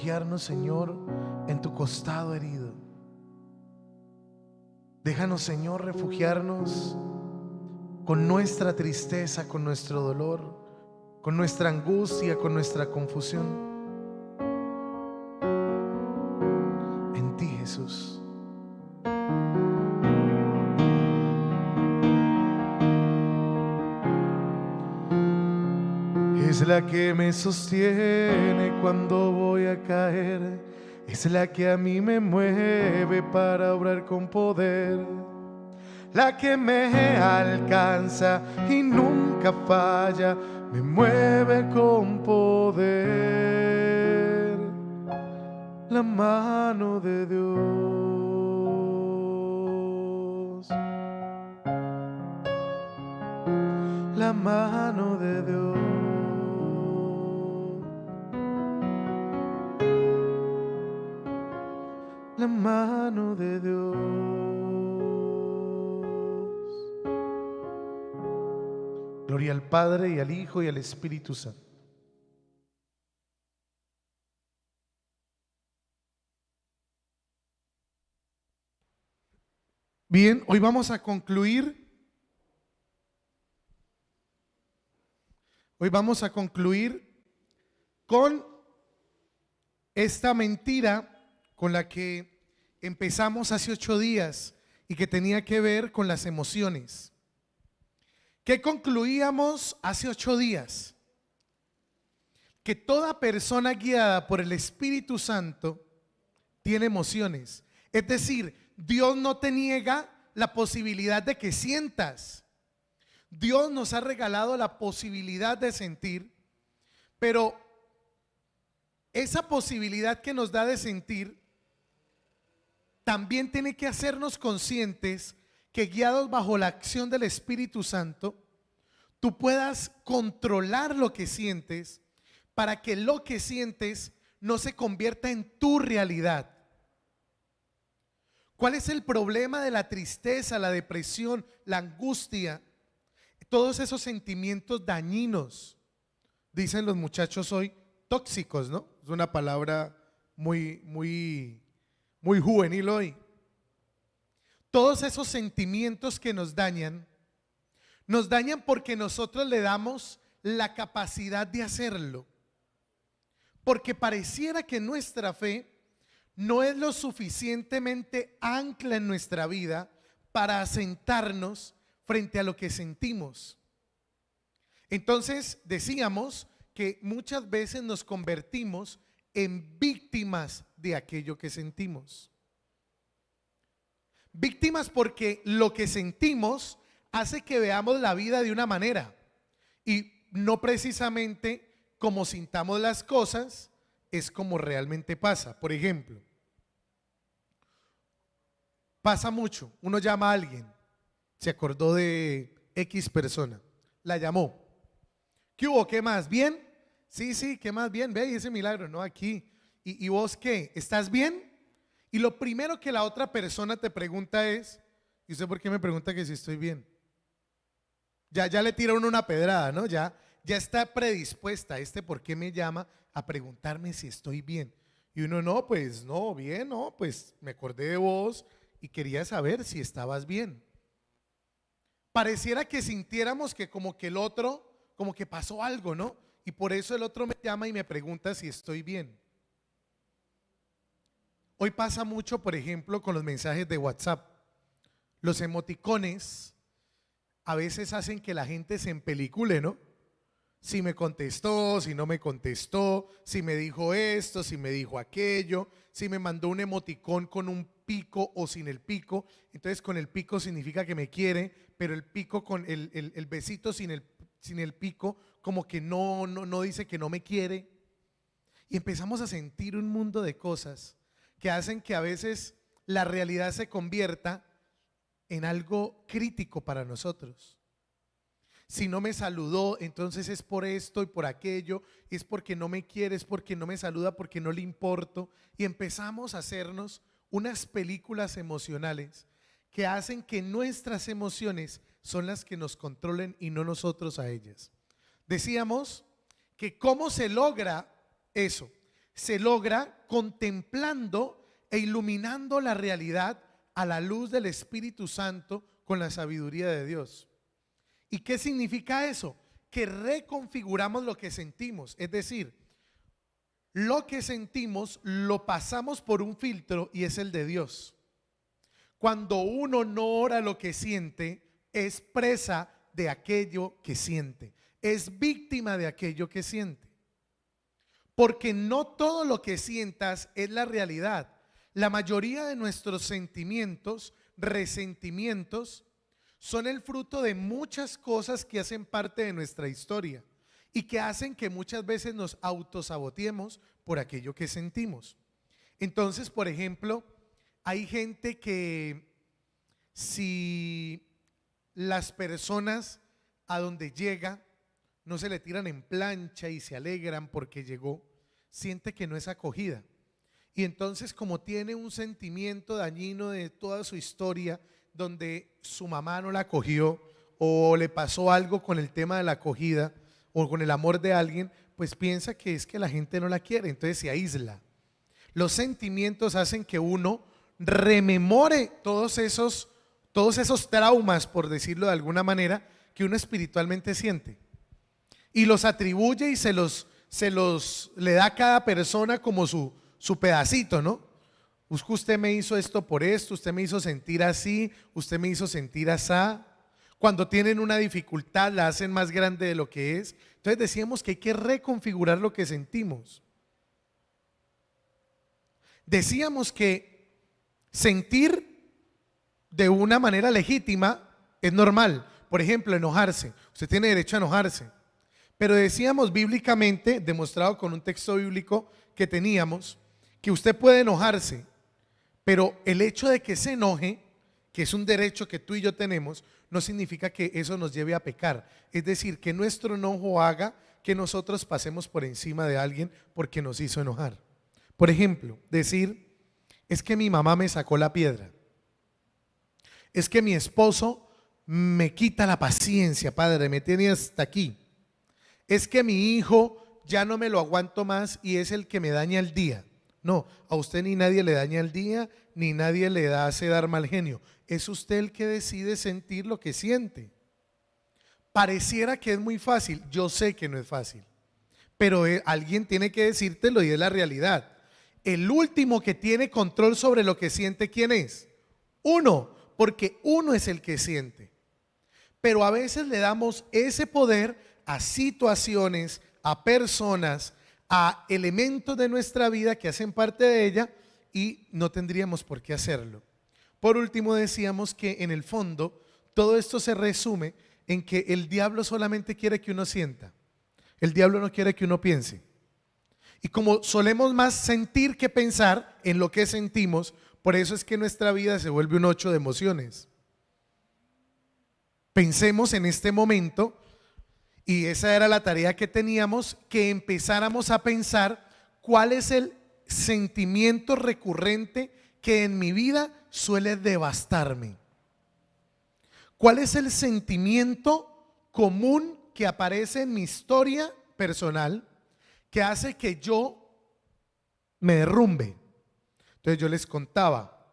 refugiarnos, Señor, en tu costado herido. Déjanos, Señor, refugiarnos con nuestra tristeza, con nuestro dolor, con nuestra angustia, con nuestra confusión, en ti, Jesús. Es la que me sostiene cuando voy a caer, es la que a mí me mueve para obrar con poder, la que me alcanza y nunca falla, me mueve con poder, la mano de Dios, la mano de Dios. La mano de Dios. Gloria al Padre y al Hijo y al Espíritu Santo. Bien, hoy vamos a concluir. Hoy vamos a concluir con esta mentira con la que empezamos hace 8 días y que tenía que ver con las emociones. ¿Qué concluíamos hace 8 días? Que toda persona guiada por el Espíritu Santo tiene emociones. Es decir, Dios no te niega la posibilidad de que sientas. Dios nos ha regalado la posibilidad de sentir, pero esa posibilidad que nos da de sentir también tiene que hacernos conscientes que, guiados bajo la acción del Espíritu Santo, tú puedas controlar lo que sientes para que lo que sientes no se convierta en tu realidad. ¿Cuál es el problema de la tristeza, la depresión, la angustia? Todos esos sentimientos dañinos, dicen los muchachos hoy, tóxicos, ¿no? Es una palabra muy juvenil hoy. Todos esos sentimientos que nos dañan porque nosotros le damos la capacidad de hacerlo. Porque pareciera que nuestra fe no es lo suficientemente ancla en nuestra vida para asentarnos frente a lo que sentimos. Entonces decíamos que muchas veces nos convertimos en víctimas de aquello que sentimos. Víctimas porque lo que sentimos hace que veamos la vida de una manera y no precisamente como sintamos las cosas es como realmente pasa. Por ejemplo, pasa mucho, uno llama a alguien, se acordó de X persona, la llamó. ¿Qué hubo? ¿Qué más? ¿Bien? Sí, ¿qué más? Bien, ve, y ese milagro, no, aquí. ¿Y vos qué? ¿Estás bien? Y lo primero que la otra persona te pregunta es, ¿y usted por qué me pregunta que si estoy bien? Ya le tira uno una pedrada, ¿no? Ya está predispuesta, ¿por qué me llama a preguntarme si estoy bien? Y uno, no, pues no, bien, no, pues me acordé de vos y quería saber si estabas bien. Pareciera que sintiéramos que como que el otro, como que pasó algo, ¿no? Y por eso el otro me llama y me pregunta si estoy bien. Hoy pasa mucho, por ejemplo, con los mensajes de WhatsApp. Los emoticones a veces hacen que la gente se empelicule, ¿no? Si me contestó, si no me contestó, si me dijo esto, si me dijo aquello, si me mandó un emoticón con un pico o sin el pico. Entonces con el pico significa que me quiere, pero el pico con el besito sin el pico como que no dice que no me quiere. Y empezamos a sentir un mundo de cosas que hacen que a veces la realidad se convierta en algo crítico para nosotros. Si no me saludó, entonces es por esto y por aquello, es porque no me quiere, es porque no me saluda, porque no le importo. Y empezamos a hacernos unas películas emocionales que hacen que nuestras emociones son las que nos controlen y no nosotros a ellas. Decíamos que cómo se logra eso. se logra contemplando e iluminando la realidad a la luz del Espíritu Santo con la sabiduría de Dios. ¿Y qué significa eso? Que reconfiguramos lo que sentimos, es decir, lo que sentimos lo pasamos por un filtro y es el de Dios. Cuando uno no ora lo que siente, es presa de aquello que siente, es víctima de aquello que siente. Porque no todo lo que sientas es la realidad. La mayoría de nuestros sentimientos, resentimientos, son el fruto de muchas cosas que hacen parte de nuestra historia y que hacen que muchas veces nos autosaboteemos por aquello que sentimos. Entonces, por ejemplo, hay gente que si las personas a donde llega no se le tiran en plancha y se alegran porque llegó, siente que no es acogida. Y entonces, como tiene un sentimiento dañino de toda su historia, donde su mamá no la acogió o le pasó algo con el tema de la acogida o con el amor de alguien, pues piensa que es que la gente no la quiere, entonces se aísla. Los sentimientos hacen que uno rememore todos esos traumas, por decirlo de alguna manera, que uno espiritualmente siente, y los atribuye y se los le da a cada persona como su pedacito, ¿no? Usted me hizo esto por esto, usted me hizo sentir así, usted me hizo sentir asá. Cuando tienen una dificultad la hacen más grande de lo que es. Entonces decíamos que hay que reconfigurar lo que sentimos. Decíamos que sentir de una manera legítima es normal. Por ejemplo, enojarse. Usted tiene derecho a enojarse. Pero decíamos bíblicamente, demostrado con un texto bíblico que teníamos, que usted puede enojarse, pero el hecho de que se enoje, que es un derecho que tú y yo tenemos, no significa que eso nos lleve a pecar. Es decir, que nuestro enojo haga que nosotros pasemos por encima de alguien porque nos hizo enojar. Por ejemplo, decir, es que mi mamá me sacó la piedra. Es que mi esposo me quita la paciencia, padre, me tiene hasta aquí. Es que mi hijo ya no me lo aguanto más y es el que me daña el día. No, a usted ni nadie le daña el día, ni nadie le hace dar mal genio. Es usted el que decide sentir lo que siente. Pareciera que es muy fácil, yo sé que no es fácil, pero alguien tiene que decírtelo y es la realidad. El último que tiene control sobre lo que siente, ¿quién es? Uno, porque uno es el que siente. Pero a veces le damos ese poder a situaciones, a personas, a elementos de nuestra vida que hacen parte de ella y no tendríamos por qué hacerlo. Por último, decíamos que en el fondo todo esto se resume en que el diablo solamente quiere que uno sienta. El diablo no quiere que uno piense. Y como solemos más sentir que pensar en lo que sentimos, por eso es que nuestra vida se vuelve un 8 de emociones. Pensemos en este momento. Y esa era la tarea que teníamos, que empezáramos a pensar cuál es el sentimiento recurrente que en mi vida suele devastarme. ¿Cuál es el sentimiento común que aparece en mi historia personal que hace que yo me derrumbe? Entonces yo les contaba,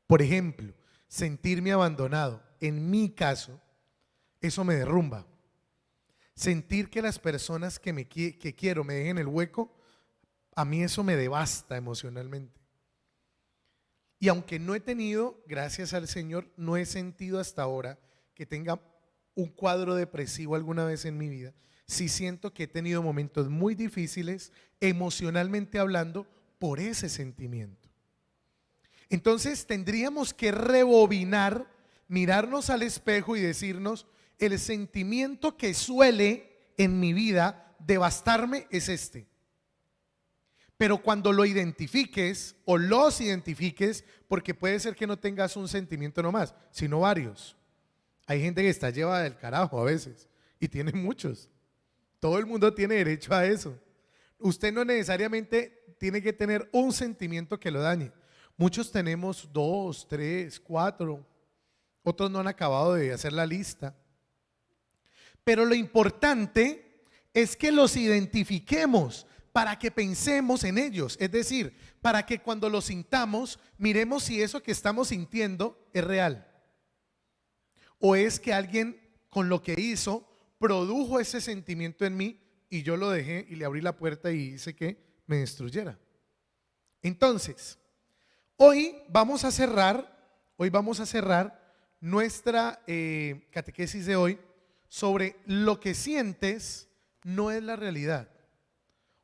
por ejemplo, sentirme abandonado. En mi caso, eso me derrumba. Sentir que las personas que quiero me dejen el hueco, a mí eso me devasta emocionalmente. Y aunque no he tenido, gracias al Señor, no he sentido hasta ahora que tenga un cuadro depresivo alguna vez en mi vida, sí siento que he tenido momentos muy difíciles emocionalmente hablando por ese sentimiento. Entonces tendríamos que rebobinar, mirarnos al espejo y decirnos, el sentimiento que suele en mi vida devastarme es este. Pero cuando lo identifiques o los identifiques, porque puede ser que no tengas un sentimiento nomás, sino varios. Hay gente que está llevada del carajo a veces y tiene muchos. Todo el mundo tiene derecho a eso. Usted no necesariamente tiene que tener un sentimiento que lo dañe. Muchos tenemos 2, 3, 4. Otros no han acabado de hacer la lista. Pero lo importante es que los identifiquemos para que pensemos en ellos, es decir, para que cuando lo sintamos, miremos si eso que estamos sintiendo es real. O es que alguien con lo que hizo produjo ese sentimiento en mí y yo lo dejé y le abrí la puerta y hice que me destruyera. Entonces, hoy vamos a cerrar nuestra catequesis de hoy sobre lo que sientes no es la realidad.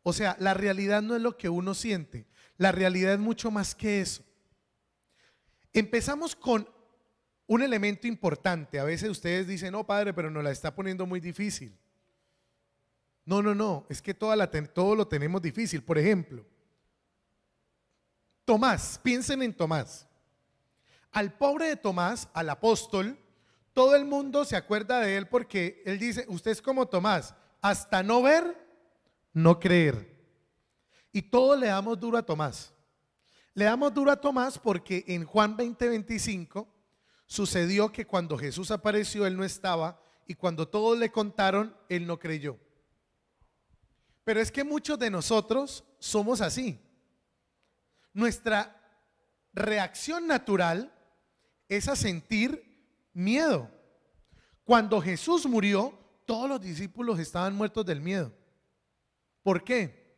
O sea, la realidad no es lo que uno siente, la realidad es mucho más que eso. Empezamos con un elemento importante. A veces ustedes dicen, no, padre, pero nos la está poniendo muy difícil. No, es que todo lo tenemos difícil. Por ejemplo, Tomás, piensen en Tomás. Al pobre de Tomás, al apóstol, todo el mundo se acuerda de él porque él dice, usted es como Tomás, hasta no ver, no creer. Y todos le damos duro a Tomás. Le damos duro a Tomás porque en Juan 20:25 sucedió que cuando Jesús apareció, él no estaba, y cuando todos le contaron, él no creyó. Pero es que muchos de nosotros somos así. Nuestra reacción natural es a sentir miedo. Cuando Jesús murió, todos los discípulos estaban muertos del miedo. ¿Por qué?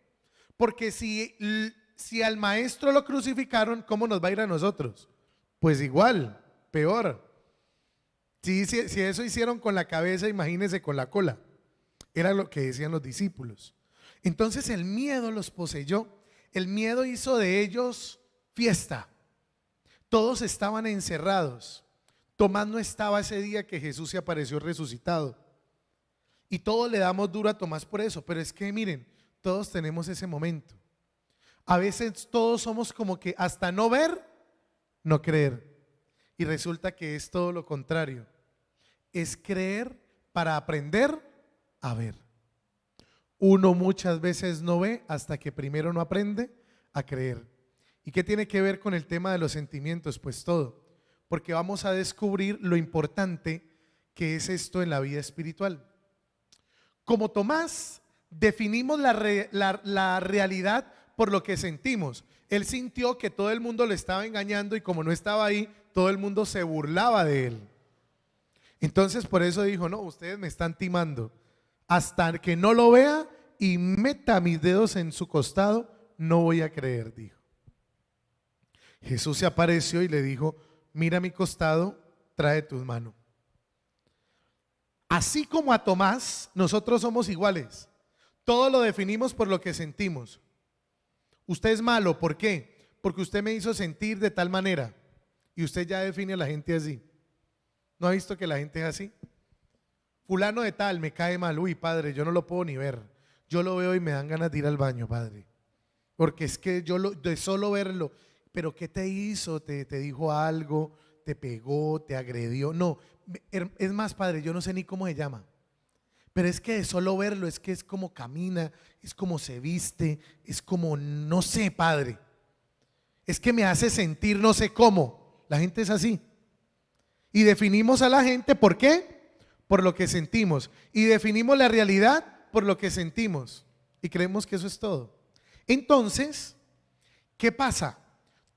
Porque si al maestro lo crucificaron, ¿cómo nos va a ir a nosotros? Pues igual, peor. Si eso hicieron con la cabeza, imagínense con la cola. Era lo que decían los discípulos. Entonces el miedo los poseyó. El miedo hizo de ellos fiesta. Todos estaban encerrados. Tomás no estaba ese día que Jesús se apareció resucitado. Y todos le damos duro a Tomás por eso. Pero es que miren, todos tenemos ese momento. A veces todos somos como que hasta no ver, no creer. Y resulta que es todo lo contrario. Es creer para aprender a ver. Uno muchas veces no ve hasta que primero no aprende a creer. ¿Y qué tiene que ver con el tema de los sentimientos? Pues todo. Porque vamos a descubrir lo importante que es esto en la vida espiritual. Como Tomás, definimos la realidad por lo que sentimos. Él sintió que todo el mundo le estaba engañando y como no estaba ahí, todo el mundo se burlaba de él. Entonces por eso dijo, no, ustedes me están timando. Hasta que no lo vea y meta mis dedos en su costado, no voy a creer, dijo. Jesús se apareció y le dijo, mira mi costado, trae tus manos. Así como a Tomás, nosotros somos iguales. Todo lo definimos por lo que sentimos. Usted es malo, ¿por qué? Porque usted me hizo sentir de tal manera. Y usted ya define a la gente así. ¿No ha visto que la gente es así? Fulano de tal me cae mal. Uy, padre, yo no lo puedo ni ver. Yo lo veo y me dan ganas de ir al baño, padre. Porque es que de solo verlo, pero ¿qué te hizo? ¿Te dijo algo? ¿Te pegó? ¿Te agredió? No, es más, padre, yo no sé ni cómo se llama. Pero es que de solo verlo, es que es como camina, es como se viste, es como, no sé, padre. Es que me hace sentir no sé cómo. La gente es así. Y definimos a la gente, ¿por qué? Por lo que sentimos. Y definimos la realidad por lo que sentimos. Y creemos que eso es todo. Entonces, ¿qué pasa?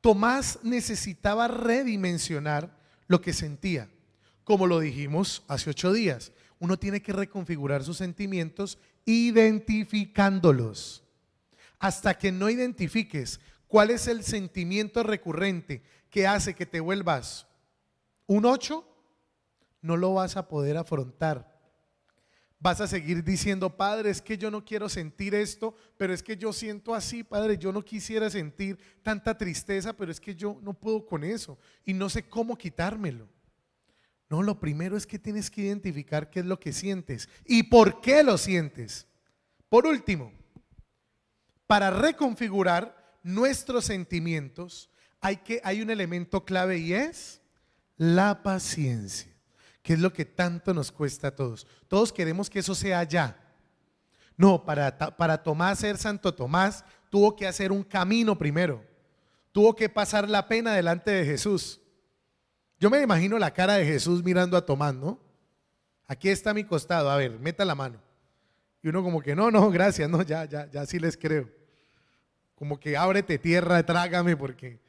Tomás necesitaba redimensionar lo que sentía. Como lo dijimos hace 8 días, uno tiene que reconfigurar sus sentimientos identificándolos. Hasta que no identifiques cuál es el sentimiento recurrente que hace que te vuelvas un 8, no lo vas a poder afrontar. Vas a seguir diciendo, padre, es que yo no quiero sentir esto, pero es que yo siento así, padre, yo no quisiera sentir tanta tristeza, pero es que yo no puedo con eso y no sé cómo quitármelo. No, lo primero es que tienes que identificar qué es lo que sientes y por qué lo sientes. Por último, para reconfigurar nuestros sentimientos hay un elemento clave y es la paciencia. ¿Qué es lo que tanto nos cuesta a todos? Todos queremos que eso sea ya. No, para Tomás ser Santo Tomás, tuvo que hacer un camino primero. Tuvo que pasar la pena delante de Jesús. Yo me imagino la cara de Jesús mirando a Tomás, ¿no? Aquí está mi costado, a ver, meta la mano. Y uno como que no, gracias, no, ya sí les creo. Como que ábrete tierra, trágame porque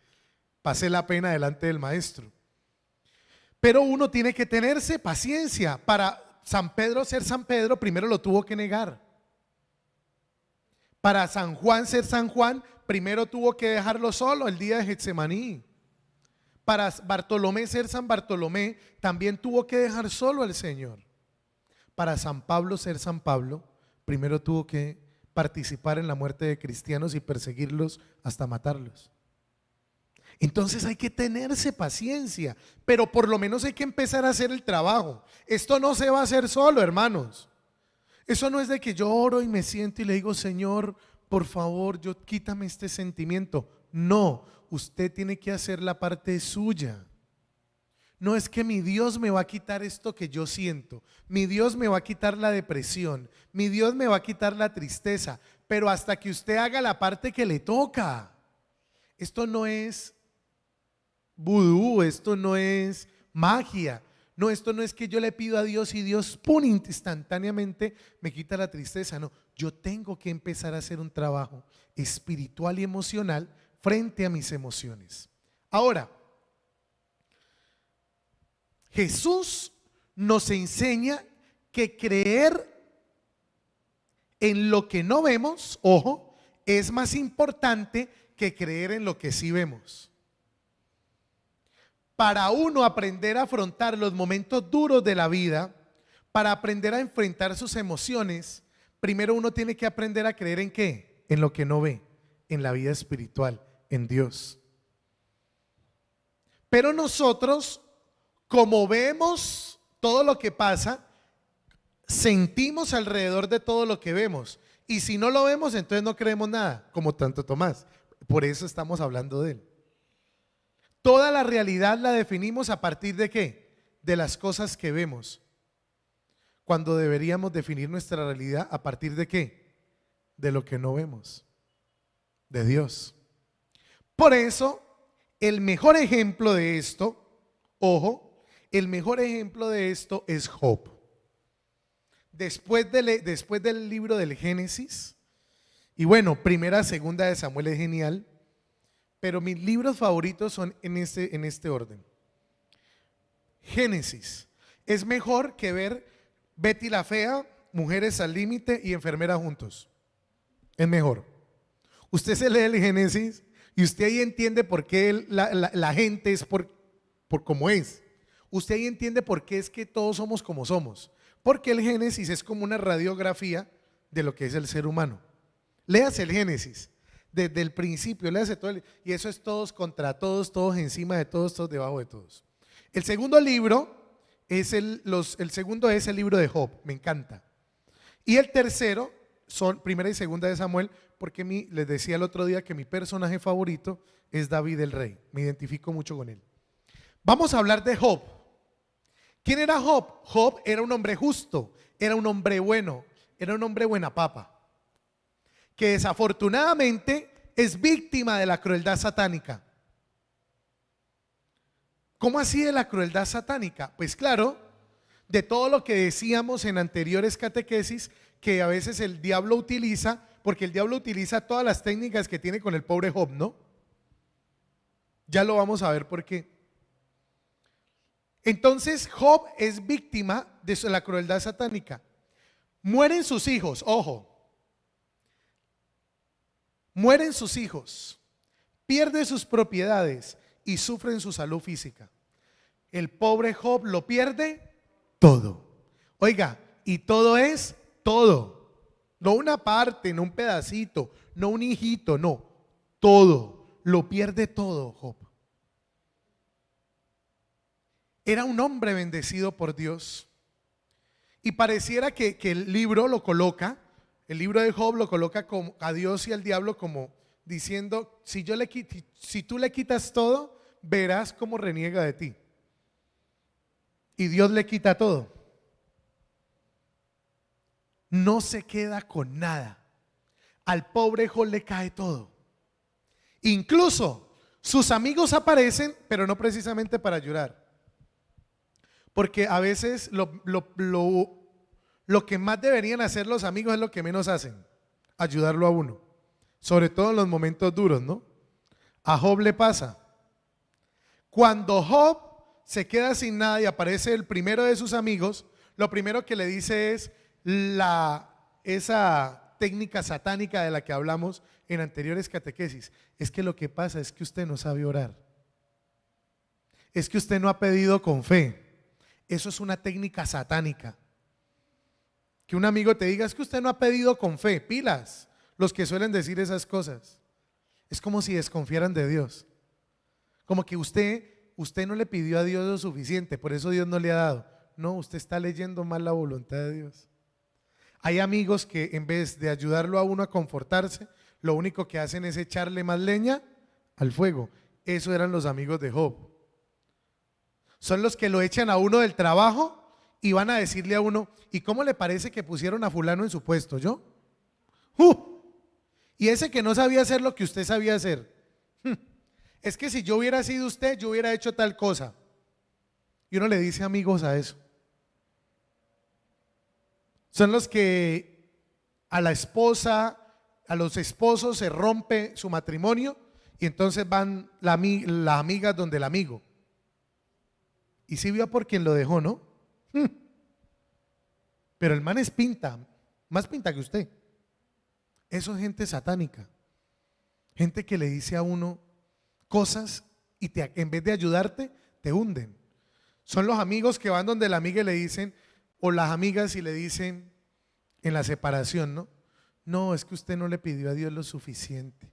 pasé la pena delante del maestro. Pero uno tiene que tenerse paciencia. Para San Pedro ser San Pedro, primero lo tuvo que negar. Para San Juan ser San Juan, primero tuvo que dejarlo solo el día de Getsemaní. Para Bartolomé ser San Bartolomé, también tuvo que dejar solo al Señor. Para San Pablo ser San Pablo, primero tuvo que participar en la muerte de cristianos y perseguirlos hasta matarlos. Entonces hay que tenerse paciencia, pero por lo menos hay que empezar a hacer el trabajo. Esto no se va a hacer solo, hermanos. Eso no es de que yo oro y me siento y le digo, Señor, por favor, quítame este sentimiento. No, usted tiene que hacer la parte suya. No es que mi Dios me va a quitar esto que yo siento, mi Dios me va a quitar la depresión, mi Dios me va a quitar la tristeza, pero hasta que usted haga la parte que le toca. Esto no es vudú, esto no es magia, no, esto no es que yo le pido a Dios y Dios, ¡pum!, instantáneamente me quita la tristeza. No, yo tengo que empezar a hacer un trabajo espiritual y emocional frente a mis emociones. Ahora, Jesús nos enseña que creer en lo que no vemos, ojo, es más importante que creer en lo que sí vemos. Para uno aprender a afrontar los momentos duros de la vida, para aprender a enfrentar sus emociones, primero uno tiene que aprender a creer ¿en qué? En lo que no ve, en la vida espiritual, en Dios. Pero nosotros, como vemos todo lo que pasa, sentimos alrededor de todo lo que vemos. Y si no lo vemos, entonces no creemos nada, como tanto Tomás. Por eso estamos hablando de él. Toda la realidad la definimos a partir de ¿qué? De las cosas que vemos. Cuando deberíamos definir nuestra realidad a partir de ¿qué? De lo que no vemos. De Dios. Por eso, el mejor ejemplo de esto, ojo, el mejor ejemplo de esto es Job. Después del libro del Génesis, y bueno, primera, segunda de Samuel es genial, pero mis libros favoritos son en este orden. Génesis es mejor que ver Betty la Fea, Mujeres al Límite y Enfermera juntos. Es mejor. Usted se lee el Génesis y usted ahí entiende por qué la gente es por como es. Usted ahí entiende por qué es que todos somos como somos. Porque el Génesis es como una radiografía de lo que es el ser humano. Léase el Génesis desde el principio, léase todo y eso es todos contra todos, todos encima de todos, todos debajo de todos. El segundo libro es el segundo es el libro de Job, me encanta. Y el tercero son primera y segunda de Samuel, porque les decía el otro día que mi personaje favorito es David el rey. Me identifico mucho con él. Vamos a hablar de Job. ¿Quién era Job? Job era un hombre justo, era un hombre bueno, era un hombre buena papa, que desafortunadamente es víctima de la crueldad satánica. ¿Cómo así de la crueldad satánica? Pues claro, de todo lo que decíamos en anteriores catequesis, que a veces el diablo utiliza, porque el diablo utiliza todas las técnicas que tiene con el pobre Job, ¿no? Ya lo vamos a ver por qué. Entonces Job es víctima de la crueldad satánica. Mueren sus hijos, ojo, mueren sus hijos, pierde sus propiedades y sufre en su salud física. El pobre Job lo pierde todo. Oiga, y todo es todo, no una parte, no un pedacito, no un hijito, no, todo, lo pierde todo Job. Era un hombre bendecido por Dios y pareciera que el libro lo coloca, el libro de Job lo coloca como a Dios y al diablo como diciendo, si tú le quitas todo, verás cómo reniega de ti. Y Dios le quita todo. No se queda con nada. Al pobre Job le cae todo. Incluso sus amigos aparecen, pero no precisamente para llorar. Porque a veces lo Lo que más deberían hacer los amigos es lo que menos hacen, ayudarlo a uno, sobre todo en los momentos duros, ¿no? A Job le pasa. Cuando Job se queda sin nada y aparece el primero de sus amigos, lo primero que le dice es esa técnica satánica de la que hablamos en anteriores catequesis. Es que lo que pasa es que usted no sabe orar. Es que usted no ha pedido con fe. Eso es una técnica satánica. Que un amigo te diga, es que usted no ha pedido con fe. Pilas, los que suelen decir esas cosas. Es como si desconfiaran de Dios. Como que usted no le pidió a Dios lo suficiente, por eso Dios no le ha dado. No, usted está leyendo mal la voluntad de Dios. Hay amigos que en vez de ayudarlo a uno a confortarse, lo único que hacen es echarle más leña al fuego. Eso eran los amigos de Job. Son los que lo echan a uno del trabajo y van a decirle a uno, ¿y cómo le parece que pusieron a fulano en su puesto? ¿Yo? Y ese que no sabía hacer lo que usted sabía hacer. Es que si yo hubiera sido usted, yo hubiera hecho tal cosa. Y uno le dice amigos a eso. Son los que a la esposa, a los esposos se rompe su matrimonio y entonces van las amigas donde el amigo. Y sí vio por quien lo dejó, ¿no? Pero el man es pinta, más pinta que usted. Eso es gente satánica. Gente que le dice a uno cosas y en vez de ayudarte, te hunden. Son los amigos que van donde la amiga y le dicen, o las amigas y le dicen en la separación, ¿no? No, es que usted no le pidió a Dios lo suficiente.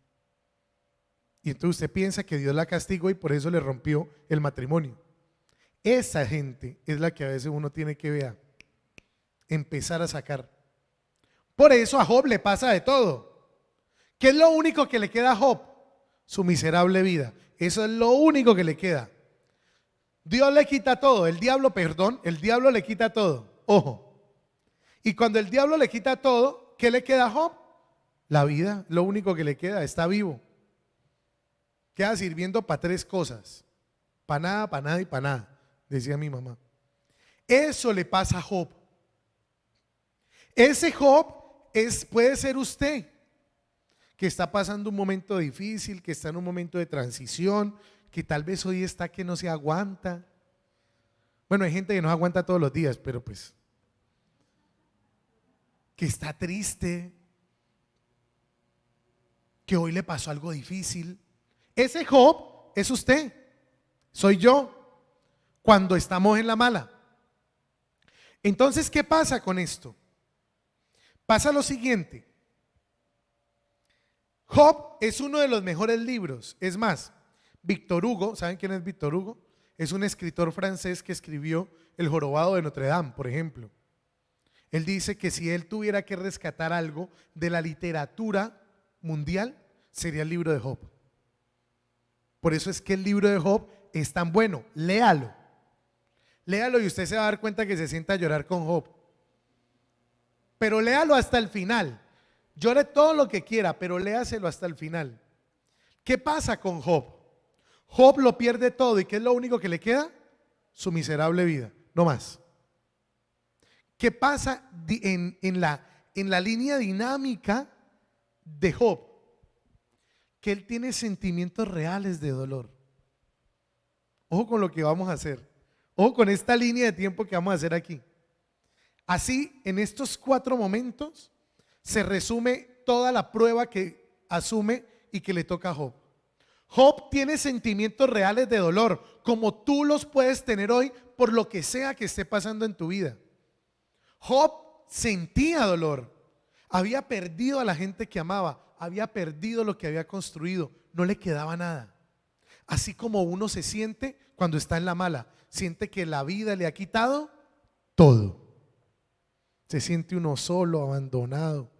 Y entonces usted piensa que Dios la castigó y por eso le rompió el matrimonio. Esa gente es la que a veces uno tiene que empezar a sacar. Por eso a Job le pasa de todo. ¿Qué es lo único que le queda a Job? Su miserable vida. Eso es lo único que le queda. Dios le quita todo, el diablo le quita todo. Ojo. Y cuando el diablo le quita todo, ¿qué le queda a Job? La vida, lo único que le queda, está vivo. Queda sirviendo para tres cosas. Para nada y para nada, decía mi mamá. Eso le pasa a Job. Ese Job puede ser usted, que está pasando un momento difícil, que está en un momento de transición, que tal vez hoy está que no se aguanta. Bueno, hay gente que no aguanta todos los días, pero pues, que está triste, que hoy le pasó algo difícil. Ese Job es usted, soy yo, cuando estamos en la mala. Entonces, ¿qué pasa con esto? Pasa lo siguiente. Job es uno de los mejores libros. Es más, Víctor Hugo, ¿saben quién es Víctor Hugo? Es un escritor francés que escribió El jorobado de Notre Dame, por ejemplo. Él dice que si él tuviera que rescatar algo de la literatura mundial, sería el libro de Job. Por eso es que el libro de Job es tan bueno. Léalo. Léalo y usted se va a dar cuenta que se sienta a llorar con Job. Pero léalo hasta el final. Llore todo lo que quiera, pero léaselo hasta el final. ¿Qué pasa con Job? Job lo pierde todo. ¿Y qué es lo único que le queda? Su miserable vida, no más. ¿Qué pasa en la línea dinámica de Job? Que él tiene sentimientos reales de dolor. Ojo con lo que vamos a hacer. Ojo con esta línea de tiempo que vamos a hacer aquí. Así, en estos 4 momentos se resume toda la prueba que asume y que le toca a Job. Job tiene sentimientos reales de dolor, como tú los puedes tener hoy por lo que sea que esté pasando en tu vida. Job sentía dolor, había perdido a la gente que amaba, había perdido lo que había construido, no le quedaba nada. Así como uno se siente cuando está en la mala, siente que la vida le ha quitado todo. Se siente uno solo, abandonado,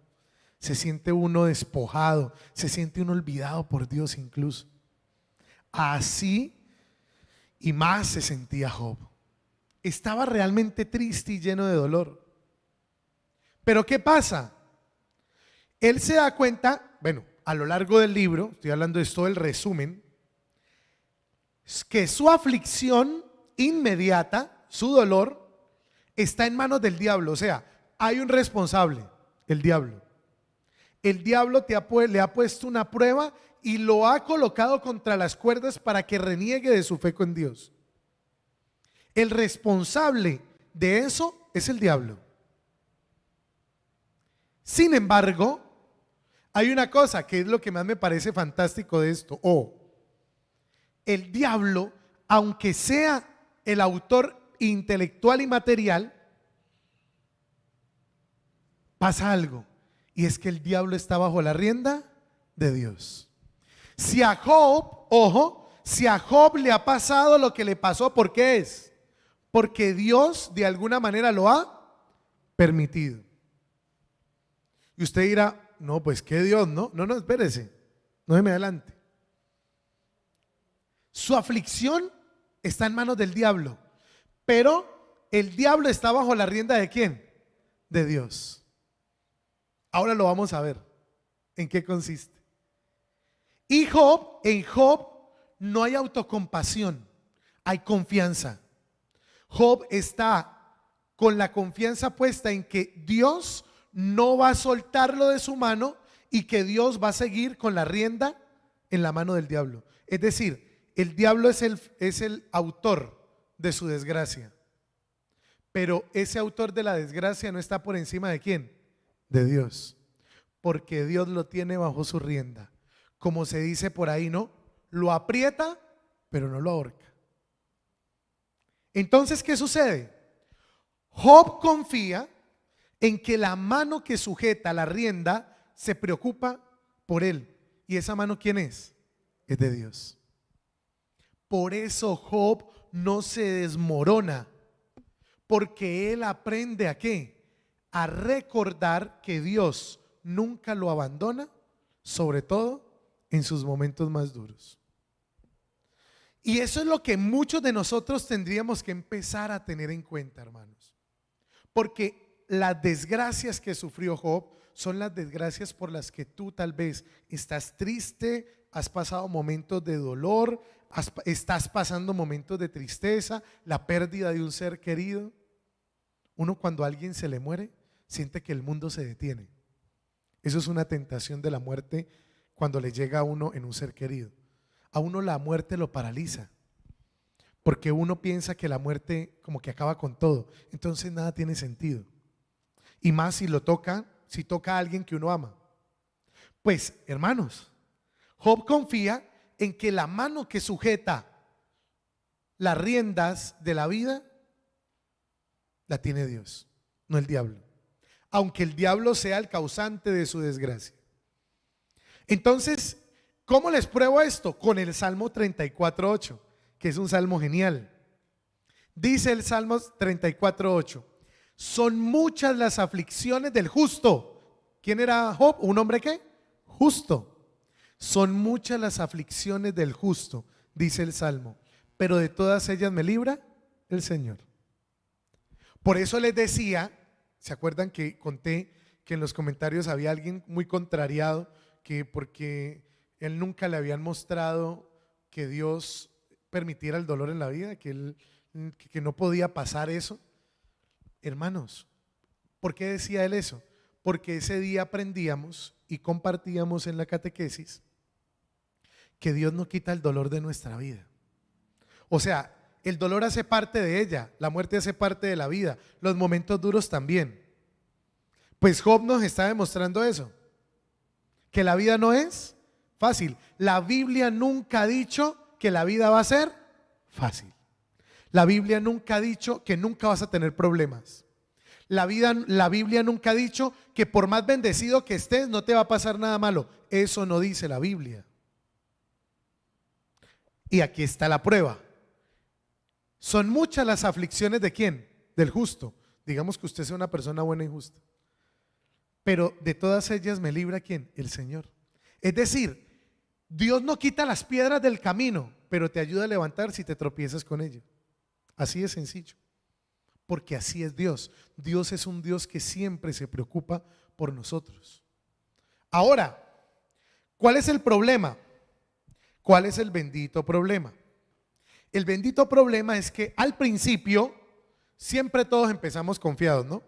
se siente uno despojado, se siente uno olvidado por Dios incluso. Así y más se sentía Job. Estaba realmente triste y lleno de dolor. Pero ¿qué pasa? Él se da cuenta, bueno, a lo largo del libro, estoy hablando de esto del resumen, que su aflicción inmediata, su dolor, está en manos del diablo. O sea, hay un responsable, el diablo. El diablo le ha puesto una prueba y lo ha colocado contra las cuerdas para que reniegue de su fe con Dios. El responsable de eso es el diablo. Sin embargo, hay una cosa que es lo que más me parece fantástico de esto. El diablo, aunque sea el autor intelectual y material, pasa algo, y es que el diablo está bajo la rienda de Dios. Si a Job, si a Job le ha pasado lo que le pasó, ¿por qué es? Porque Dios de alguna manera lo ha permitido. Y usted dirá, no, pues qué Dios, no, espérese, no se me adelante. Su aflicción está en manos del diablo, pero el diablo está bajo la rienda ¿de quién? De Dios. Ahora lo vamos a ver en qué consiste. Y en Job no hay autocompasión, hay confianza. Job está con la confianza puesta en que Dios no va a soltarlo de su mano y que Dios va a seguir con la rienda en la mano del diablo. Es decir, el diablo es el autor de su desgracia, pero ese autor de la desgracia no está por encima de ¿quién? De Dios, porque Dios lo tiene bajo su rienda. Como se dice por ahí, ¿no? Lo aprieta, pero no lo ahorca. Entonces, ¿qué sucede? Job confía en que la mano que sujeta la rienda se preocupa por él. ¿Y esa mano quién es? Es de Dios. Por eso Job no se desmorona, porque él aprende ¿a qué? A recordar que Dios nunca lo abandona, sobre todo en sus momentos más duros. Y eso es lo que muchos de nosotros tendríamos que empezar a tener en cuenta, hermanos. Porque las desgracias que sufrió Job son las desgracias por las que tú tal vez estás triste, has pasado momentos de dolor, estás pasando momentos de tristeza, la pérdida de un ser querido. Uno, cuando a alguien se le muere, siente que el mundo se detiene. Eso es una tentación de la muerte cuando le llega a uno en un ser querido. A uno la muerte lo paraliza, porque uno piensa que la muerte como que acaba con todo, entonces nada tiene sentido. Y más si toca a alguien que uno ama. Pues, hermanos, Job confía en que la mano que sujeta las riendas de la vida la tiene Dios, no el diablo, aunque el diablo sea el causante de su desgracia. Entonces, ¿cómo les pruebo esto? Con el Salmo 34:8, que es un salmo genial. Dice el Salmo 34:8: son muchas las aflicciones del justo. ¿Quién era Job? ¿Un hombre qué? Justo. Son muchas las aflicciones del justo, dice el Salmo, pero de todas ellas me libra el Señor. Por eso les decía, ¿se acuerdan que conté que en los comentarios había alguien muy contrariado, que porque él nunca le habían mostrado que Dios permitiera el dolor en la vida, que no podía pasar eso? Hermanos, ¿por qué decía él eso? Porque ese día aprendíamos y compartíamos en la catequesis que Dios no quita el dolor de nuestra vida. O sea, el dolor hace parte de ella, la muerte hace parte de la vida, los momentos duros también. Pues Job nos está demostrando eso, que la vida no es fácil. La Biblia nunca ha dicho que la vida va a ser fácil. La Biblia nunca ha dicho que nunca vas a tener problemas. La Biblia nunca ha dicho que por más bendecido que estés no te va a pasar nada malo. Eso no dice la Biblia. Y aquí está la prueba. Son muchas las aflicciones ¿de quién? Del justo. Digamos que usted sea una persona buena y justa. Pero de todas ellas me libra ¿quién? El Señor. Es decir, Dios no quita las piedras del camino, pero te ayuda a levantar si te tropiezas con ellas. Así de sencillo. Porque así es Dios. Dios es un Dios que siempre se preocupa por nosotros. Ahora, ¿cuál es el problema? ¿Cuál es el bendito problema? El bendito problema es que al principio siempre todos empezamos confiados, ¿no?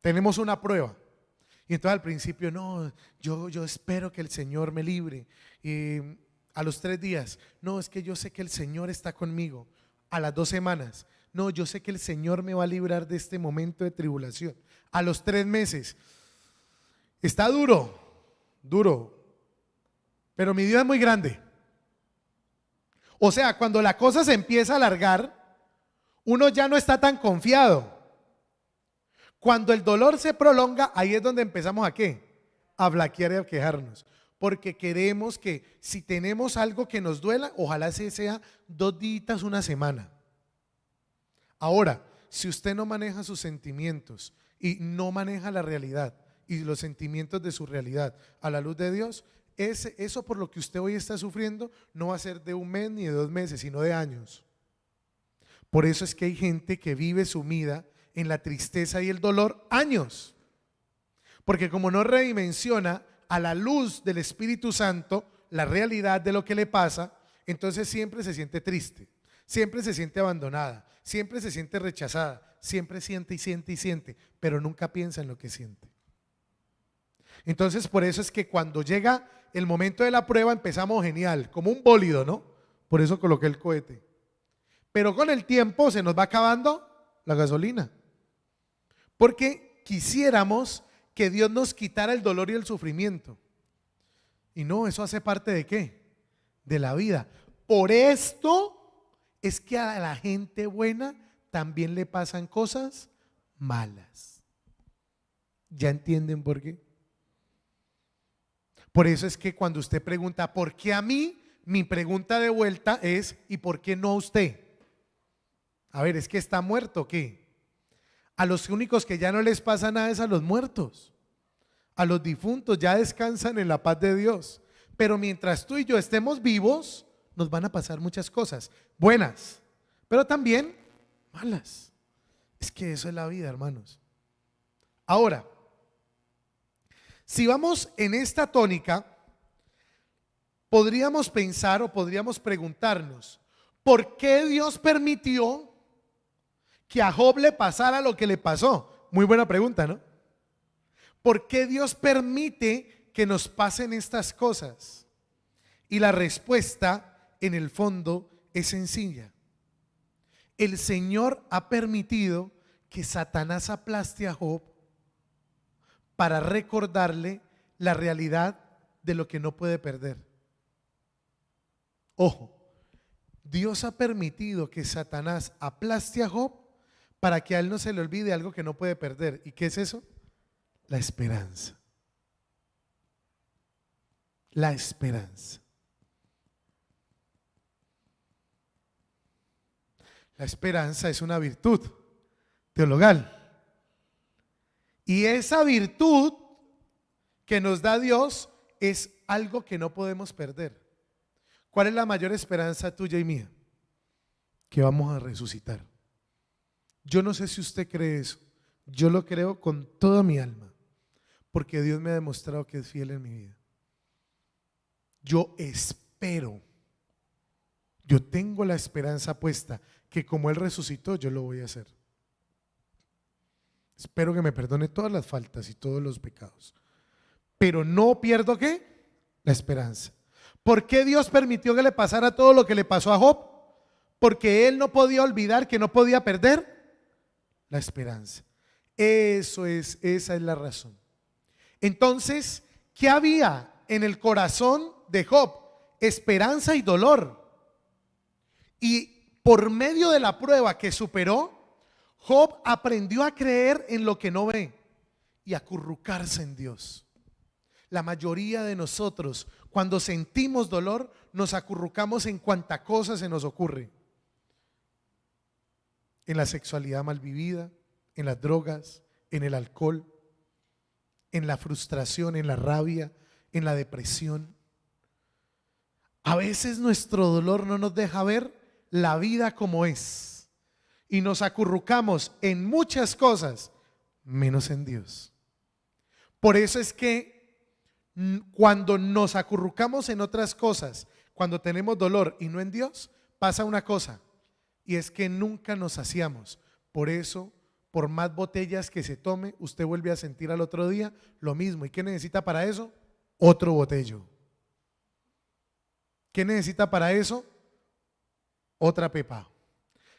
Tenemos una prueba. Y entonces al principio, no, yo espero que el Señor me libre. Y a los 3 días, no, es que yo sé que el Señor está conmigo. A las 2 semanas, no, yo sé que el Señor me va a librar de este momento de tribulación. A los 3 meses, está duro, pero mi Dios es muy grande. O sea, cuando la cosa se empieza a alargar, uno ya no está tan confiado. Cuando el dolor se prolonga, ahí es donde empezamos ¿a qué? A flaquear y a quejarnos. Porque queremos que si tenemos algo que nos duela, ojalá sea 2 días, una semana. Ahora, si usted no maneja sus sentimientos y no maneja la realidad y los sentimientos de su realidad a la luz de Dios, eso por lo que usted hoy está sufriendo no va a ser de 1 mes ni de 2 meses, sino de años. Por eso es que hay gente que vive sumida en la tristeza y el dolor años. Porque como no redimensiona a la luz del Espíritu Santo la realidad de lo que le pasa, entonces siempre se siente triste, siempre se siente abandonada, siempre se siente rechazada, siempre siente y siente y siente, pero nunca piensa en lo que siente. Entonces por eso es que cuando llega el momento de la prueba empezamos genial, como un bólido, ¿no? Por eso coloqué el cohete. Pero con el tiempo se nos va acabando la gasolina. Porque quisiéramos que Dios nos quitara el dolor y el sufrimiento. Y no, eso hace parte ¿de qué? De la vida. Por esto es que a la gente buena también le pasan cosas malas. ¿Ya entienden por qué? Por eso es que cuando usted pregunta ¿por qué a mí? Mi pregunta de vuelta es ¿y por qué no a usted? A ver, ¿es que está muerto o qué? A los únicos que ya no les pasa nada es a los muertos. A los difuntos ya descansan en la paz de Dios. Pero mientras tú y yo estemos vivos, nos van a pasar muchas cosas buenas, pero también malas. Es que eso es la vida, hermanos. Ahora, si vamos en esta tónica, podríamos pensar o podríamos preguntarnos, ¿por qué Dios permitió que a Job le pasara lo que le pasó? Muy buena pregunta, ¿no? ¿Por qué Dios permite que nos pasen estas cosas? Y la respuesta, en el fondo, es sencilla. El Señor ha permitido que Satanás aplaste a Job para recordarle la realidad de lo que no puede perder. Ojo, Dios ha permitido que Satanás aplaste a Job para que a él no se le olvide algo que no puede perder. ¿Y qué es eso? La esperanza. La esperanza. La esperanza es una virtud teologal. Y esa virtud que nos da Dios es algo que no podemos perder. ¿Cuál es la mayor esperanza tuya y mía? Que vamos a resucitar. Yo no sé si usted cree eso. Yo lo creo con toda mi alma, porque Dios me ha demostrado que es fiel en mi vida. Yo espero, yo tengo la esperanza puesta que como Él resucitó, yo lo voy a hacer. Espero que me perdone todas las faltas y todos los pecados, pero no pierdo ¿qué? La esperanza. ¿Por qué Dios permitió que le pasara todo lo que le pasó a Job? Porque Él no podía olvidar que no podía perder la esperanza. Esa es la razón. Entonces, ¿qué había en el corazón de Job? Esperanza y dolor. Y por medio de la prueba que superó, Job aprendió a creer en lo que no ve y a acurrucarse en Dios. La mayoría de nosotros, cuando sentimos dolor, nos acurrucamos en cuanta cosa se nos ocurre. En la sexualidad mal vivida, en las drogas, en el alcohol, en la frustración, en la rabia, en la depresión. A veces nuestro dolor no nos deja ver la vida como es y nos acurrucamos en muchas cosas menos en Dios. Por eso es que cuando nos acurrucamos en otras cosas, cuando tenemos dolor y no en Dios, pasa una cosa, y es que nunca nos saciamos. Por eso por más botellas que se tome, usted vuelve a sentir al otro día lo mismo. ¿Y qué necesita para eso? Otro botello. ¿Qué necesita para eso? Otra pepa.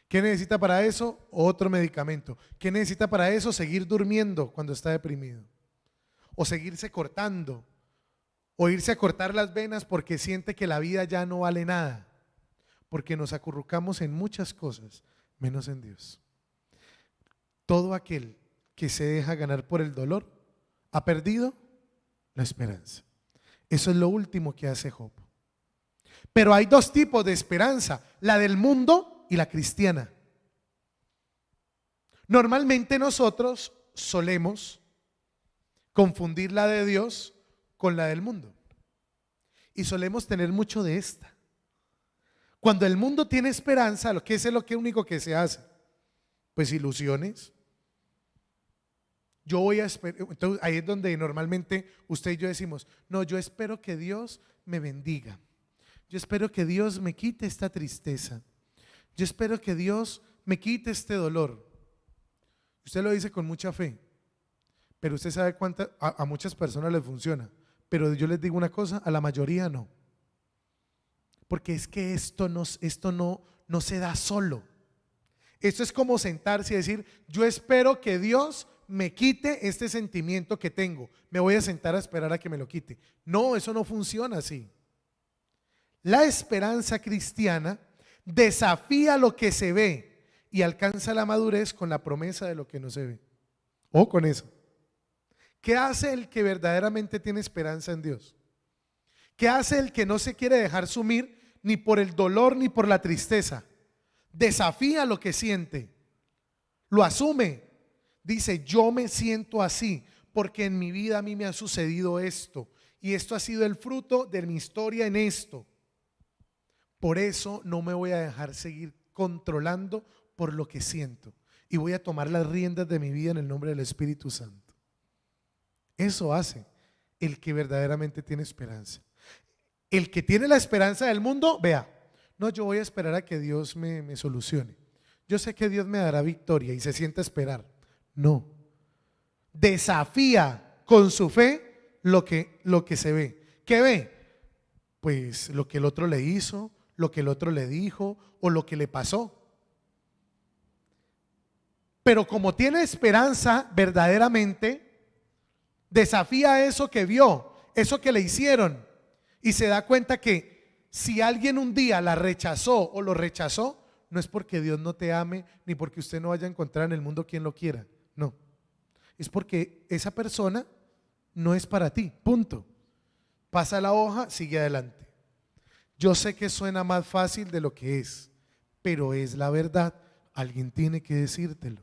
¿Qué necesita para eso? Otro medicamento. ¿Qué necesita para eso? Seguir durmiendo cuando está deprimido. O seguirse cortando. O irse a cortar las venas porque siente que la vida ya no vale nada. Porque nos acurrucamos en muchas cosas, menos en Dios. Todo aquel que se deja ganar por el dolor ha perdido la esperanza. Eso es lo último que hace Job. Pero hay dos tipos de esperanza, la del mundo y la cristiana. Normalmente nosotros solemos confundir la de Dios con la del mundo. Y solemos tener mucho de esta. Cuando el mundo tiene esperanza, ¿qué es lo único que se hace? Pues ilusiones. Yo voy a esperar. Entonces ahí es donde normalmente usted y yo decimos, no, yo espero que Dios me bendiga. Yo espero que Dios me quite esta tristeza. Yo espero que Dios me quite este dolor. Usted lo dice con mucha fe, pero usted sabe a muchas personas les funciona. Pero yo les digo una cosa, a la mayoría no. Porque es que esto no se da solo. Esto es como sentarse y decir, yo espero que Dios me quite este sentimiento que tengo. Me voy a sentar a esperar a que me lo quite. No, eso no funciona así. La esperanza cristiana desafía lo que se ve y alcanza la madurez con la promesa de lo que no se ve. O con eso. ¿Qué hace el que verdaderamente tiene esperanza en Dios? ¿Qué hace el que no se quiere dejar sumir ni por el dolor ni por la tristeza? Desafía lo que siente, lo asume. Dice, yo me siento así porque en mi vida a mí me ha sucedido esto y esto ha sido el fruto de mi historia en esto. Por eso no me voy a dejar seguir controlando por lo que siento y voy a tomar las riendas de mi vida en el nombre del Espíritu Santo. Eso hace el que verdaderamente tiene esperanza. El que tiene la esperanza del mundo, vea, no, yo voy a esperar a que Dios me solucione. Yo sé que Dios me dará victoria y se sienta a esperar. No. Desafía con su fe lo que se ve. ¿Qué ve? Pues lo que el otro le hizo, lo que el otro le dijo o lo que le pasó. Pero como tiene esperanza verdaderamente, desafía eso que vio, eso que le hicieron y se da cuenta que si alguien un día la rechazó o lo rechazó, no es porque Dios no te ame ni porque usted no vaya a encontrar en el mundo quien lo quiera, no, es porque esa persona no es para ti, punto. Pasa la hoja, sigue adelante. Yo sé que suena más fácil de lo que es, pero es la verdad, alguien tiene que decírtelo.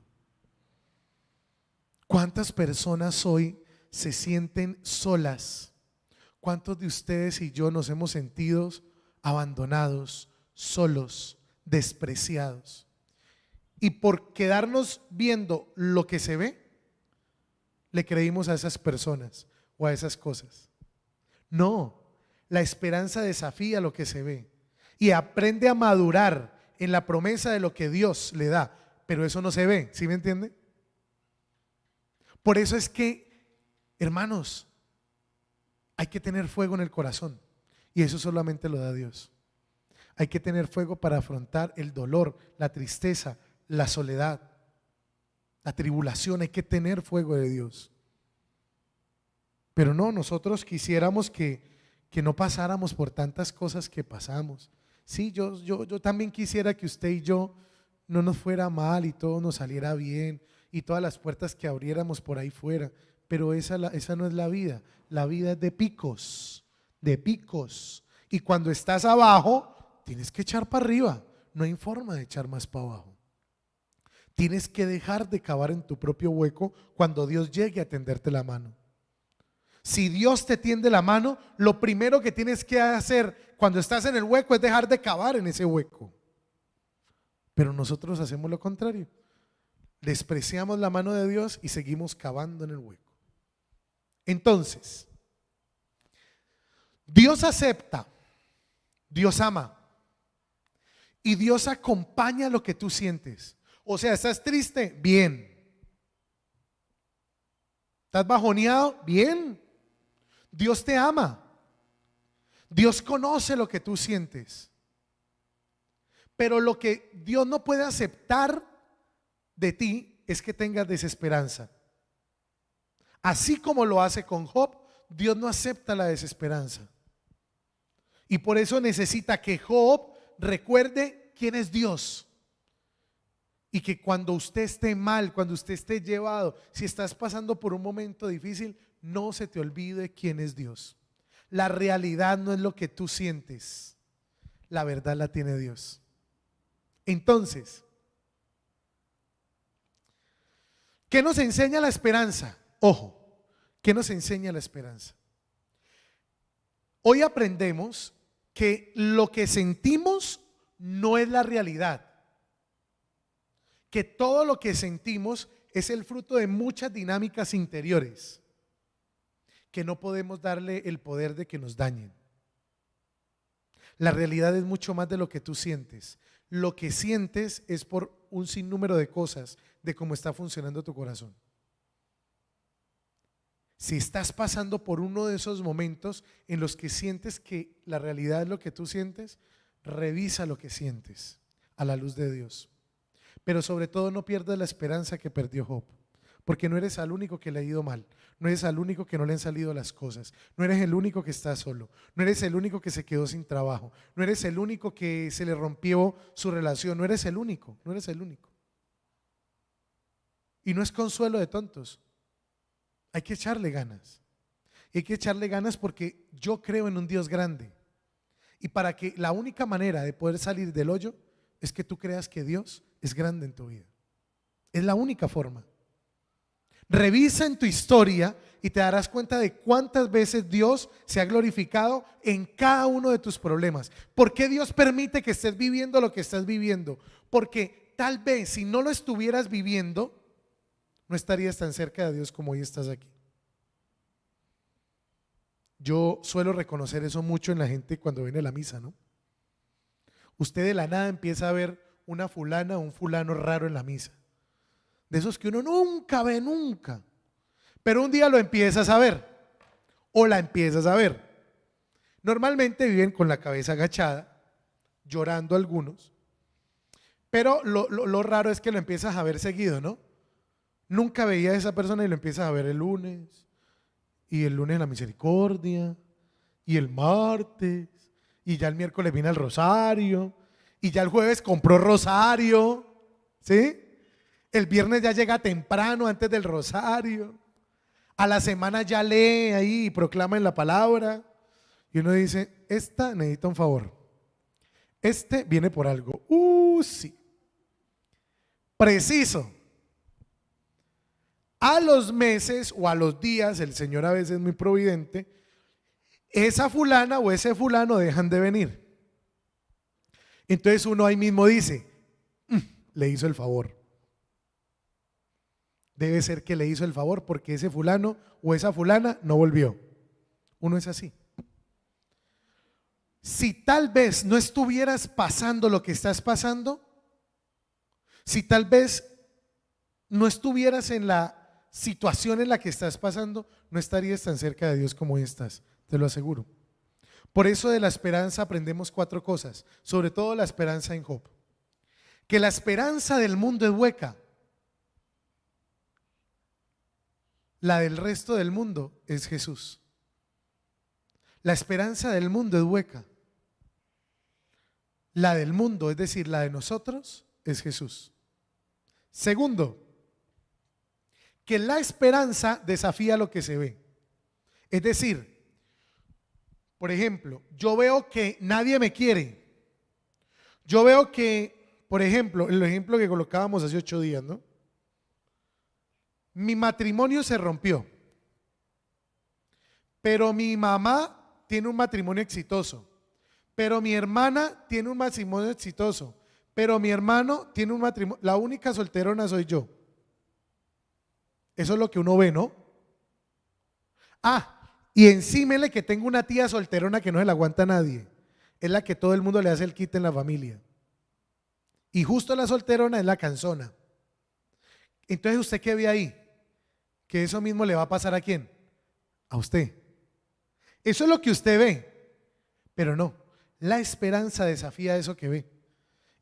¿Cuántas personas hoy se sienten solas? ¿Cuántos de ustedes y yo nos hemos sentido abandonados, solos, despreciados? Y por quedarnos viendo lo que se ve, le creímos a esas personas o a esas cosas. No, la esperanza desafía lo que se ve y aprende a madurar en la promesa de lo que Dios le da, pero eso no se ve, ¿sí me entiende? Por eso es que, hermanos, hay que tener fuego en el corazón y eso solamente lo da Dios. Hay que tener fuego para afrontar el dolor, la tristeza, la soledad, la tribulación. Hay que tener fuego de Dios. Pero no, nosotros quisiéramos que no pasáramos por tantas cosas que pasamos. Sí, yo también quisiera que usted y yo no nos fuera mal y todo nos saliera bien y todas las puertas que abriéramos por ahí fuera. Pero esa no es la vida. La vida es de picos, de picos. Y cuando estás abajo, tienes que echar para arriba. No hay forma de echar más para abajo. Tienes que dejar de cavar en tu propio hueco cuando Dios llegue a tenderte la mano. Si Dios te tiende la mano, lo primero que tienes que hacer cuando estás en el hueco es dejar de cavar en ese hueco. Pero nosotros hacemos lo contrario. Despreciamos la mano de Dios y seguimos cavando en el hueco. Entonces, Dios acepta, Dios ama y Dios acompaña lo que tú sientes. O sea, ¿estás triste? Bien. ¿Estás bajoneado? Bien. Dios te ama. Dios conoce lo que tú sientes. Pero lo que Dios no puede aceptar de ti es que tengas desesperanza. Así como lo hace con Job, Dios no acepta la desesperanza. Y por eso necesita que Job recuerde quién es Dios. Y que cuando usted esté mal, cuando usted esté llevado, si estás pasando por un momento difícil, no se te olvide quién es Dios. La realidad no es lo que tú sientes, la verdad la tiene Dios. Entonces, ¿qué nos enseña la esperanza? Ojo, ¿qué nos enseña la esperanza? Hoy aprendemos que lo que sentimos no es la realidad, que todo lo que sentimos es el fruto de muchas dinámicas interiores que no podemos darle el poder de que nos dañen. La realidad es mucho más de lo que tú sientes. Lo que sientes es por un sinnúmero de cosas de cómo está funcionando tu corazón. Si estás pasando por uno de esos momentos en los que sientes que la realidad es lo que tú sientes, revisa lo que sientes a la luz de Dios. Pero sobre todo no pierdas la esperanza que perdió Job, porque no eres el único que le ha ido mal, no eres el único que no le han salido las cosas, no eres el único que está solo, no eres el único que se quedó sin trabajo, no eres el único que se le rompió su relación, no eres el único, no eres el único. Y no es consuelo de tontos. Hay que echarle ganas. Hay que echarle ganas porque yo creo en un Dios grande. Y para que la única manera de poder salir del hoyo es que tú creas que Dios es grande en tu vida. Es la única forma. Revisa en tu historia y te darás cuenta de cuántas veces Dios se ha glorificado en cada uno de tus problemas. ¿Por qué Dios permite que estés viviendo lo que estás viviendo? Porque tal vez si no lo estuvieras viviendo, no estarías tan cerca de Dios como hoy estás aquí. Yo suelo reconocer eso mucho en la gente cuando viene a la misa, ¿no? Usted de la nada empieza a ver una fulana o un fulano raro en la misa. De esos que uno nunca ve, nunca. Pero un día lo empiezas a ver o la empiezas a ver. Normalmente viven con la cabeza agachada, llorando algunos. Pero lo raro es que lo empiezas a ver seguido, ¿no? Nunca veía a esa persona y lo empiezas a ver el lunes, y el lunes la misericordia, y el martes, y ya el miércoles viene el rosario, y ya el jueves compró rosario, ¿sí? El viernes ya llega temprano antes del rosario, a la semana ya lee ahí y proclama en la palabra, y uno dice, esta necesita un favor, este viene por algo, sí, preciso. A los meses o a los días, el Señor a veces es muy providente, esa fulana o ese fulano dejan de venir. Entonces uno ahí mismo dice, le hizo el favor. Debe ser que le hizo el favor porque ese fulano o esa fulana no volvió. Uno es así. Si tal vez no estuvieras pasando lo que estás pasando, si tal vez no estuvieras en la situación en la que estás pasando, no estarías tan cerca de Dios como hoy estás, te lo aseguro. Por eso de la esperanza aprendemos 4 cosas, sobre todo la esperanza en Job. Que la esperanza del mundo es hueca, la del resto del mundo es Jesús. La esperanza del mundo es hueca, la del mundo, es decir, la de nosotros, es Jesús. Segundo, que la esperanza desafía lo que se ve. Es decir, por ejemplo, yo veo que nadie me quiere. Yo veo que, por ejemplo, el ejemplo que colocábamos hace 8 días, ¿no? Mi matrimonio se rompió, pero mi mamá tiene un matrimonio exitoso, pero mi hermana tiene un matrimonio exitoso, pero mi hermano tiene un matrimonio, la única solterona soy yo. Eso es lo que uno ve, ¿no? Y encímele que tengo una tía solterona que no se la aguanta a nadie. Es la que todo el mundo le hace el quite en la familia. Y justo la solterona es la cansona. Entonces, ¿usted qué ve ahí? que eso mismo le va a pasar ¿a quién? A usted. Eso es lo que usted ve, pero no. La esperanza desafía eso que ve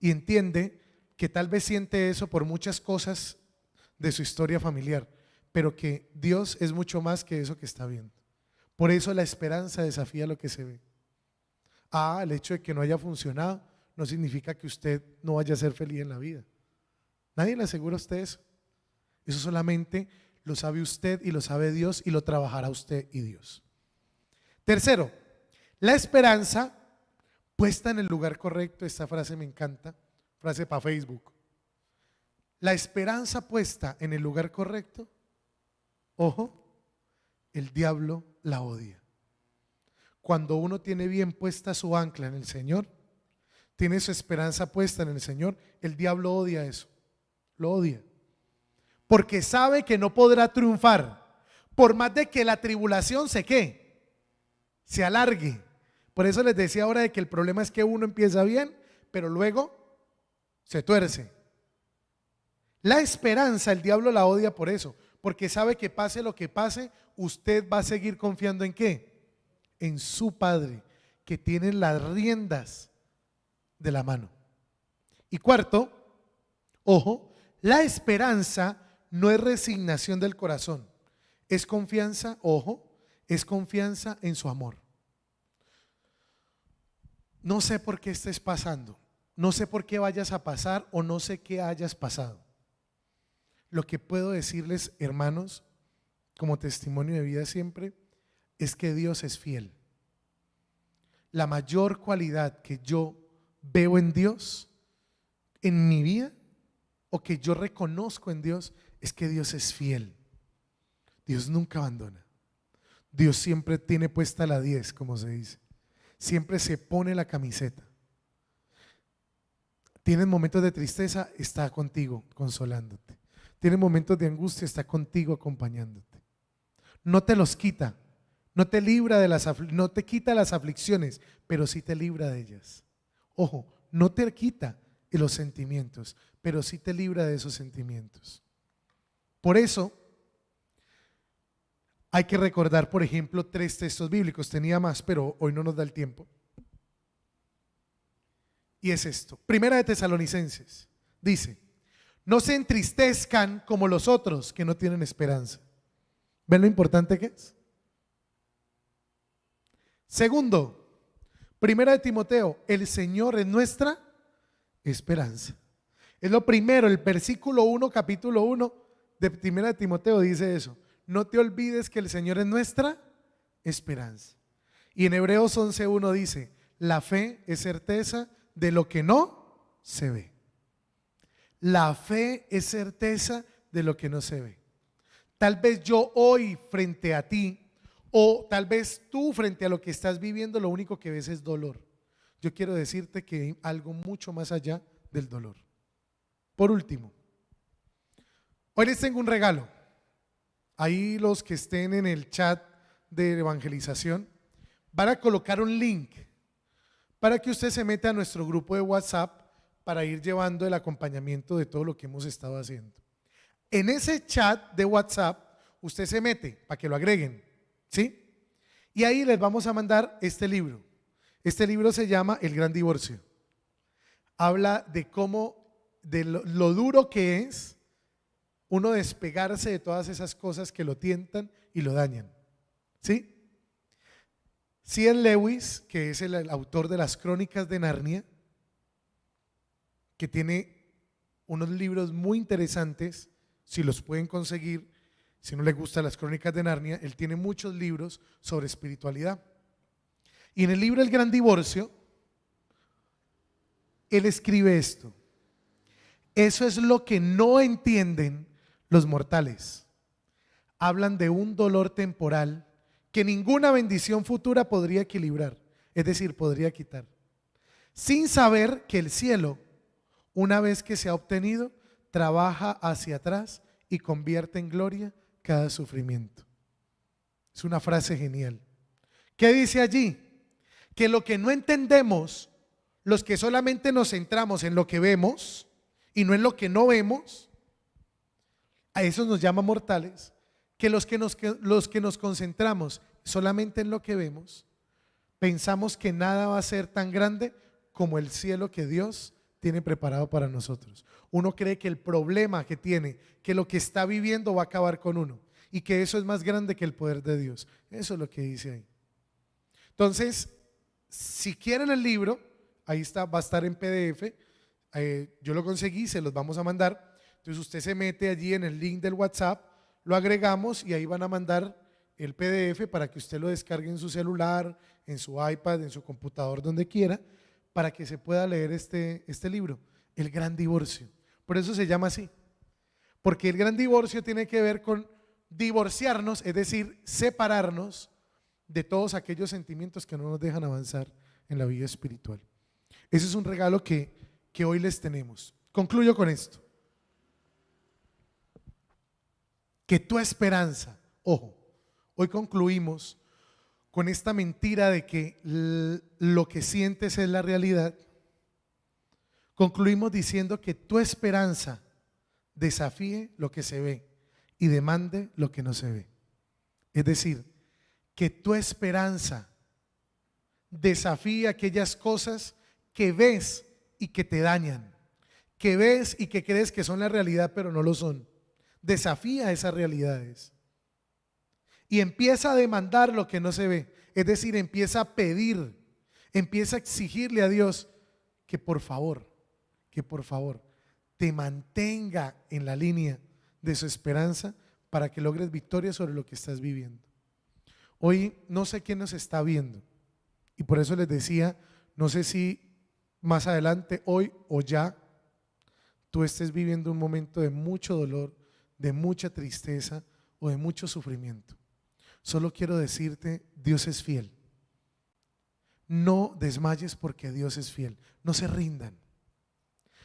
y entiende que tal vez siente eso por muchas cosas de su historia familiar, pero que Dios es mucho más que eso que está viendo. Por eso la esperanza desafía lo que se ve. El hecho de que no haya funcionado no significa que usted no vaya a ser feliz en la vida. Nadie le asegura a usted eso. Eso solamente lo sabe usted y lo sabe Dios, y lo trabajará usted y Dios. Tercero, la esperanza puesta en el lugar correcto. Esta frase me encanta, frase para Facebook. La esperanza puesta en el lugar correcto, ojo, el diablo la odia. Cuando uno tiene bien puesta su ancla en el Señor, tiene su esperanza puesta en el Señor, el diablo odia eso, lo odia. Porque sabe que no podrá triunfar, por más de que la tribulación se alargue. Por eso les decía ahora de que el problema es que uno empieza bien, pero luego se tuerce. La esperanza, el diablo la odia por eso, porque sabe que pase lo que pase, usted va a seguir confiando ¿en qué? En su Padre, que tiene las riendas de la mano. Y cuarto, ojo, la esperanza no es resignación del corazón, es confianza, ojo, es confianza en su amor. No sé por qué estés pasando, no sé por qué vayas a pasar o no sé qué hayas pasado. Lo que puedo decirles, hermanos, como testimonio de vida siempre, es que Dios es fiel. La mayor cualidad que yo veo en Dios, en mi vida, o que yo reconozco en Dios, es que Dios es fiel. Dios nunca abandona. Dios siempre tiene puesta la 10, como se dice. Siempre se pone la camiseta. Tienes momentos de tristeza, está contigo, consolándote. Tienes momentos de angustia, está contigo, acompañándote. No te los quita, no te libra de no te quita las aflicciones, pero sí te libra de ellas. Ojo, no te quita los sentimientos, pero sí te libra de esos sentimientos. Por eso hay que recordar, por ejemplo, 3 textos bíblicos. Tenía más, pero hoy no nos da el tiempo. Y es esto. Primera de Tesalonicenses dice: no se entristezcan como los otros que no tienen esperanza. ¿Ven lo importante que es? Segundo, Primera de Timoteo, el Señor es nuestra esperanza. Es lo primero, el versículo 1, capítulo 1 de Primera de Timoteo dice eso. No te olvides que el Señor es nuestra esperanza. Y en Hebreos 11:1 dice: la fe es certeza de lo que no se ve. La fe es certeza de lo que no se ve. Tal vez yo hoy frente a ti, o tal vez tú frente a lo que estás viviendo, lo único que ves es dolor. Yo quiero decirte que hay algo mucho más allá del dolor. Por último, hoy les tengo un regalo. Ahí los que estén en el chat de evangelización van a colocar un link para que usted se meta a nuestro grupo de WhatsApp para ir llevando el acompañamiento de todo lo que hemos estado haciendo. En ese chat de WhatsApp usted se mete para que lo agreguen, ¿sí? Y ahí les vamos a mandar este libro. Este libro se llama El Gran Divorcio. Habla de cómo, de lo duro que es uno despegarse de todas esas cosas que lo tientan y lo dañan, ¿sí? C.S. Lewis, que es el autor de las Crónicas de Narnia, que tiene unos libros muy interesantes, si los pueden conseguir. Si no le gustan las Crónicas de Narnia, él tiene muchos libros sobre espiritualidad. Y en el libro El Gran Divorcio, él escribe esto: eso es lo que no entienden los mortales. Hablan de un dolor temporal que ninguna bendición futura podría equilibrar, es decir, podría quitar, sin saber que el cielo, una vez que se ha obtenido, trabaja hacia atrás y convierte en gloria cada sufrimiento. Es una frase genial. ¿Qué dice allí? Que lo que no entendemos, los que solamente nos centramos en lo que vemos y no en lo que no vemos, a esos nos llama mortales. que los que nos concentramos solamente en lo que vemos, pensamos que nada va a ser tan grande como el cielo que Dios tiene preparado para nosotros. Uno cree que el problema que tiene, que lo que está viviendo va a acabar con uno y que eso es más grande que el poder de Dios. Eso es lo que dice ahí. Entonces, si quieren el libro, ahí está, va a estar en PDF. Yo lo conseguí, se los vamos a mandar. Entonces usted se mete allí en el link del WhatsApp, lo agregamos y ahí van a mandar el PDF para que usted lo descargue en su celular, en su iPad, en su computador, donde quiera, para que se pueda leer este libro, El Gran Divorcio. Por eso se llama así, porque el gran divorcio tiene que ver con divorciarnos, es decir, separarnos de todos aquellos sentimientos que no nos dejan avanzar en la vida espiritual. Ese es un regalo que hoy les tenemos. Concluyo con esto. Que tu esperanza, ojo, hoy concluimos con esta mentira de que lo que sientes es la realidad. Concluimos diciendo que tu esperanza desafíe lo que se ve y demande lo que no se ve. Es decir, que tu esperanza desafíe aquellas cosas que ves y que te dañan, que ves y que crees que son la realidad pero no lo son. Desafía esas realidades y empieza a demandar lo que no se ve. Es decir, empieza a pedir, empieza a exigirle a Dios que por favor te mantenga en la línea de su esperanza para que logres victoria sobre lo que estás viviendo. Hoy no sé quién nos está viendo y por eso les decía, no sé si más adelante, hoy o ya, tú estés viviendo un momento de mucho dolor, de mucha tristeza o de mucho sufrimiento. Solo quiero decirte, Dios es fiel. No desmayes porque Dios es fiel. No se rindan.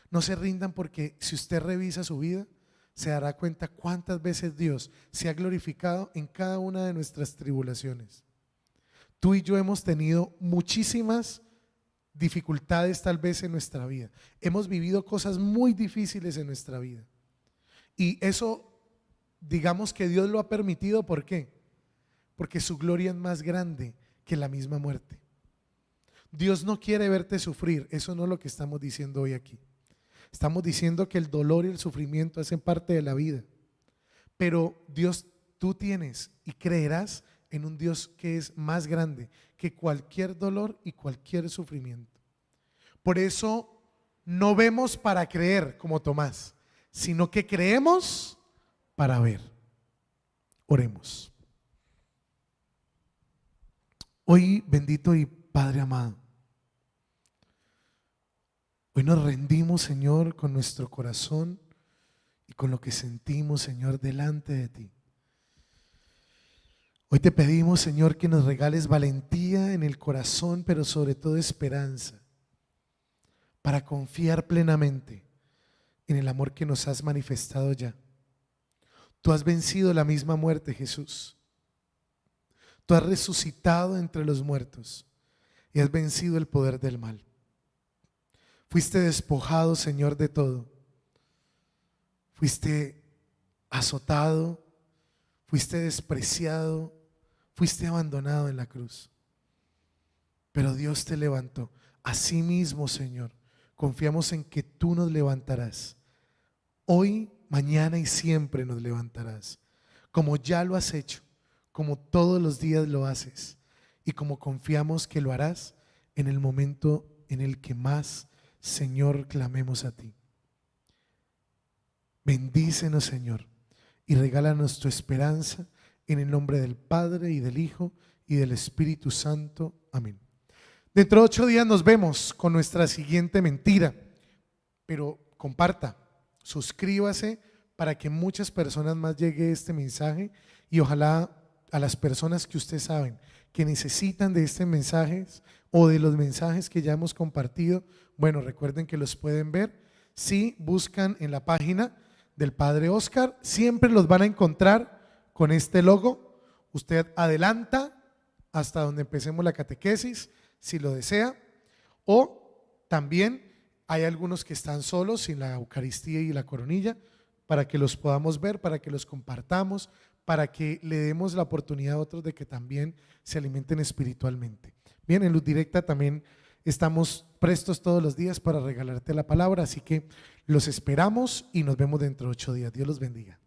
No se rindan porque si usted revisa su vida, se dará cuenta cuántas veces Dios se ha glorificado en cada una de nuestras tribulaciones. Tú y yo hemos tenido muchísimas dificultades tal vez en nuestra vida. Hemos vivido cosas muy difíciles en nuestra vida. Y eso, digamos que Dios lo ha permitido. ¿Por qué? Porque su gloria es más grande que la misma muerte. Dios no quiere verte sufrir. Eso no es lo que estamos diciendo hoy aquí. Estamos diciendo que el dolor y el sufrimiento hacen parte de la vida. Pero Dios, tú tienes y creerás en un Dios que es más grande que cualquier dolor y cualquier sufrimiento. Por eso no vemos para creer como Tomás, sino que creemos para ver. Oremos. Hoy, bendito y Padre amado, hoy nos rendimos, Señor, con nuestro corazón y con lo que sentimos, Señor, delante de ti. Hoy te pedimos, Señor, que nos regales valentía en el corazón, pero sobre todo esperanza, para confiar plenamente en el amor que nos has manifestado ya. Tú has vencido la misma muerte, Jesús. Tú has resucitado entre los muertos y has vencido el poder del mal. Fuiste despojado, Señor, de todo. Fuiste azotado, fuiste despreciado, fuiste abandonado en la cruz. Pero Dios te levantó. Asimismo, Señor, confiamos en que tú nos levantarás. Hoy, mañana y siempre nos levantarás, como ya lo has hecho, como todos los días lo haces y como confiamos que lo harás en el momento en el que más, Señor, clamemos a ti. Bendícenos, Señor, y regálanos tu esperanza en el nombre del Padre y del Hijo y del Espíritu Santo. Amén. Dentro de 8 días nos vemos con nuestra siguiente mentira, pero comparta, suscríbase para que muchas personas más llegue este mensaje y ojalá a las personas que ustedes saben que necesitan de este mensaje o de los mensajes que ya hemos compartido, bueno, recuerden que los pueden ver si buscan en la página del Padre Oscar, siempre los van a encontrar con este logo. Usted adelanta hasta donde empecemos la catequesis si lo desea, o también hay algunos que están solos sin la Eucaristía y la coronilla para que los podamos ver, para que los compartamos, para que le demos la oportunidad a otros de que también se alimenten espiritualmente. Bien, en Luz Directa también estamos prestos todos los días para regalarte la palabra, así que los esperamos y nos vemos dentro de 8 días. Dios los bendiga.